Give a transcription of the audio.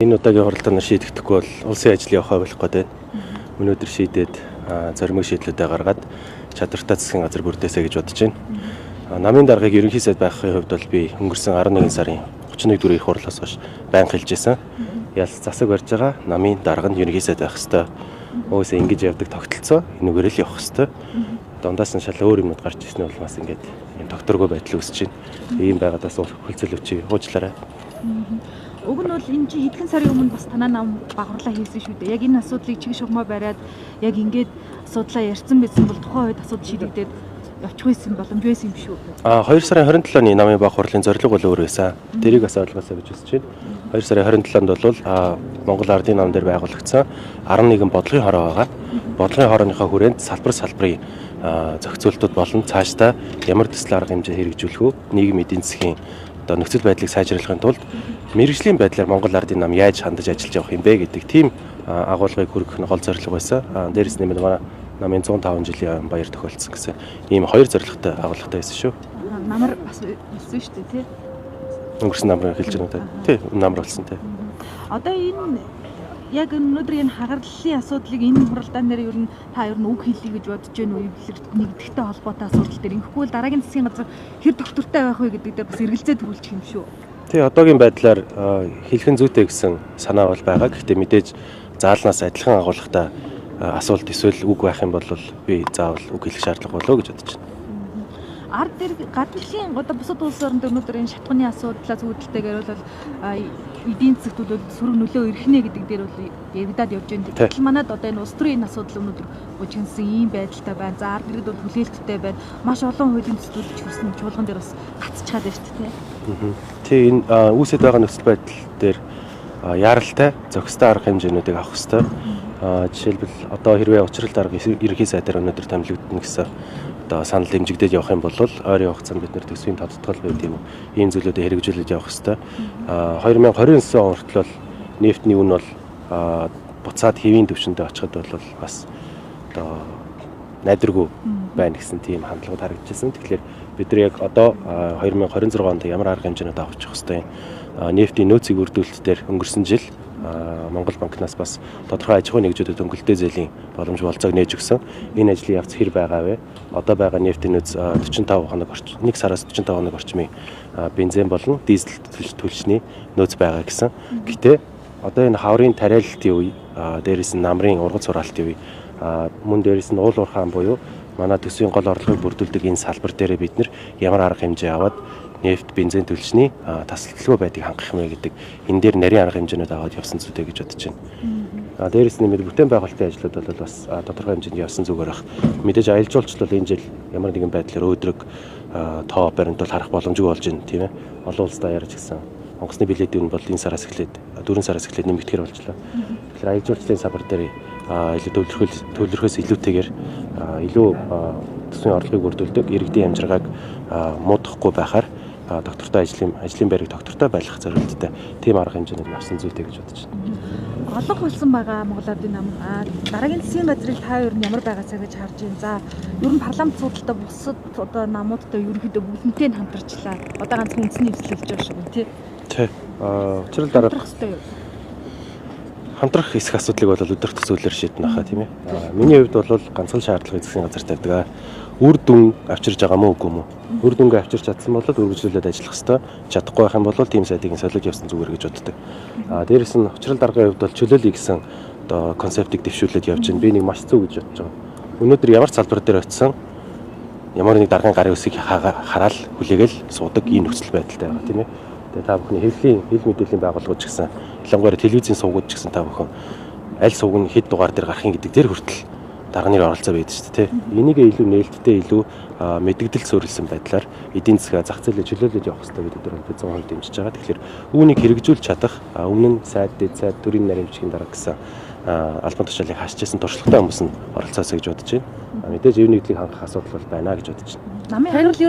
Энэ удаагийн хуралдаанаар шийдэгдэхгүй бол улсын ажил явах болох гэдэг. Өнөөдөр шийдээд зоримог шийдлүүдээ гаргаад чадвартай засгийн газар бүрдээсэй гэж бодож байна. Намын даргаыг ерөнхий сайд байхын хувьд бол би өнгөрсөн 11 сарын 31-нд их хурлаас хойш байнга хэлж байсан. Ялс засаг барьж байгаа намын дарга нь ерөнхий сайд байх хэвээр. Өөсөө ингэж явдаг тогтолцоо энэгээр л явах хэвээр. Дундаас нь шал өөр юмуд гарч ирсэн нь бол бас ингэж юм докторгүй байдал үүсэж байна. Ийм байгаадаас хөлцөл өвчий уучлаарай. Уг нь бол энэ чи хэдхэн сарын өмнө бас танаа нам багварлаа хийсэн шүү дээ. Яг энэ асуудлыг чиг шугамаа бариад яг ингээд асуудлаа ярьсан байсан бол тухайн үед асуудал шийдэгдээд явчих байсан боломж байсан юм шүү. 2 сарын 27-ны намын багварлын зорилго бол өөр байсан. Тэрийг бас ойлгосоо гэж хүсэж байна. 2 сарын 27-нд бол Монгол Ардын нам дээр байгуулагдсан 11 бодлогын хороо байгаа. Бодлогын хорооныхоо хүрээнд салбарын зохицуултууд болон цаашдаа ямар төсөл арга хэмжээ хэрэгжүүлэх үү, нийгмийн эдийн засгийн нөхцөл байдлыг сайжруулахын тулд мэргэжлийн байдлаар Монгол Ардын нам яаж хандаж ажиллаж явах юм бэ гэдэг тийм агуулгыг хүргэх нь гол зорилго байсан. Дээрээс нэмээд манай намын 105 жилийн баяр тохиолдсон гэсэн ийм хоёр зорилготой агуулгатай байсан шүү. Намар бас болсон шүү дээ тий. Өнгөрсөн намрын хэлж байна уу? Тий, намар болсон тий. Одоо энэ яг өнөөдрийн хагарлалын асуудлыг энэ хуралдаан дээр ер нь та ер нь үг хэлье гэж бодож байна уу? Нэгдэхтэй холбоотой асуудал дээр ингэхгүй л дараагийн засгийн газар хэр доктортой байх вэ гэдэг дээр бас эргэлзээ төрүүлчих юм шүү. Тий, одоогийн байдлаар хэлхэн зүйтэй гэсэн санаа бол байгаа. Гэхдээ мэдээж заалнаас адилхан агуулгатай асуулт эсвэл үг байх юм бол би заавал үг хэлэх шаардлага болоо гэж бодож байна. Ард дээр гадныхын одоо бусад улс орнд өнөөдөр энэ шатхууны асуудлаас үүдэлтэйгээр бол эдийн засагт бол сөрөг нөлөө ирхнэ гэдэг дээр бол яригадад явж байна. Гэтэл манайд одоо энэ улс төрийн асуудал өнөөдөр үжигнсэн ийм байдалтай байна. За ард иргэд бол хүлээлттэй байна. Маш олон хуулийн төслүүд ч хүрсэн чуулган дээр бас гацчихад байна шүү дээ. Тий, энэ үүсэт байгаа нөхцөл байдал дээр яаралтай зохистой арга хэмжээнүүдийг авах хэрэгтэй. Жишээлбэл одоо хэрвээ учрал дарга ерөнхий сайдаар өнөөдөр томилогдно гэсэн одоо санал дэмжигдээд явах юм бол ойрын хугацаанд бид нэр төсвийн тодтгол байд юм. Ийм зүйлүүдийг хэрэгжүүлээд явах хэрэгтэй. 2029 он хүртэл нефтний үн бол буцаад хэвийн түвшиндээ очиход бол бас одоо найдваргүй байна гэсэн тийм хандлагууд харагдчихсан. Тэгэхээр бид нар яг одоо 2026 онд ямар арга хэмжээнүүд авчих хэвтэй нефтийн нөөцийг үрдүүлэлт дээр өнгөрсөн жил Монгол банкнаас бас тодорхой аж ахуйн нэгжүүдэд өнгөлтэй зээлийн боломж болцоог нээж өгсөн. Энэ ажлын явц хэр байгаа вэ? Одоо байгаа нефтийн нөөц 45 хоног орчим, 1 сараас 45 хоног орчмын бензин болон дизель түлшний нөөц байгаа гэсэн. Гэтэ одоо энэ хаврын тариалалтын үе, дээрээс нь намрын ургац сураалтын үе, мөн дээрээс нь уул уурхаан буюу манай төсвийн гол орлогыг бүрдүүлдэг энэ салбар дээр бид нар ямар арга хэмжээ аваад нефт, бензин түлшний тасалдaltaгүй байдгийг хангах юм гэдэг энэ дээр нарийн арга хэмжээнүүд аваад явсан зүйтэй гэж бодож байна. Дээрээс нэмээд бүтээн байгуулалтын ажлууд бол бас тодорхой хэмжээнд явсан зүгээр бах. Мэдээж аялал жуулчлал энэ жил ямар нэгэн байдлаар өөдрөг тоо баримт бол харах боломжгүй болж байна, тийм ээ. Олон улстай ярьж гисэн. Онгоцны билетийн үн бол энэ сараас эхлээд 4 сараас эхлээд нэмэгдэхэр болчлоо. Тэгэхээр аялал жуулчлалын салбар дээр илүү төвлөрөхөөс илүүтэйгээр илүү төсвийн орлогыг бүрдүүлдэг иргэдийн амжиргааг муудахгүй байхаар доктортой ажлын байрыг доктортой байлгах зорилттой тийм арга хэмжээнд явсан зүйтэй гэж бодож байна. Олонх болсон байгаа Монгол Ардын нам дараагийн засгийн газрыг та ер нь ямар байгаасаа гэж харж байна. За ер нь парламент судалтай бусад одоо намуудтай ерөнхийдөө бүгднтэй нь хамтарчлаа. Одоо ганцхан үндэсний эвсэл болж байгаа шүү дээ тий. Тий. Учрал дарга хамтрах хэсэг асуудлыг бол өдөрт төсөөлөөр шийднэ хаа тийм ээ. Миний хувьд бол ганцхан шаардлагыг засгийн газар тавьдаг. Үр дүн авчирж байгаа мó үгүй мó. Үр дүнгээ авчирч чадсан бол үргэлжлүүлээд ажиллах хэвээр. Чадахгүй байх юм бол тийм сайдыг солиод явсан зүгээр гэж боддог. Дээрээс нь учрал даргын хувьд бол чөлөөлөе гэсэн одоо концептыг дэвшүүлээд явж байна. Би нэг маш зөв гэж бодож байгаа. Өнөөдөр ямар салбар дээр очисон ямар нэг даргын гарын үсгийг хараад хүлээгээл суудаг ийм нөхцөл байдалтай байгаа тийм ээ. Тэгээ та бүхний хэл мэдээллийн байгууллагууд ч гэсэн ялангуяа телевизийн сувгууд ч гэсэн та бүхэн аль сувг нь хэд дугаар дээр гарахын гэдэг дээр хүртэл дарганы оролцоо байдаг шүү дээ. Энийг илүү нээлттэй илүү мэдгдэл суурилсан байдлаар эдийн засгаа зах зээлээ чөлөөлөж явах хэрэгтэй гэдэг дээр бид 100% дэмжиж байгаа. Тэгэхээр үүнийг хэрэгжүүлж чадах өмнө нь сайд, дэд сайд, төрийн нарийн бичгийн дарга гэсэн албан тушаалыг хасчихсан туршлагатай хүмүүс нь оролцоосоо гэж бодож байна. Мэдээж эв нэгдлийг хангах асуудал бол байна гэж бодож байна. Намын хариулт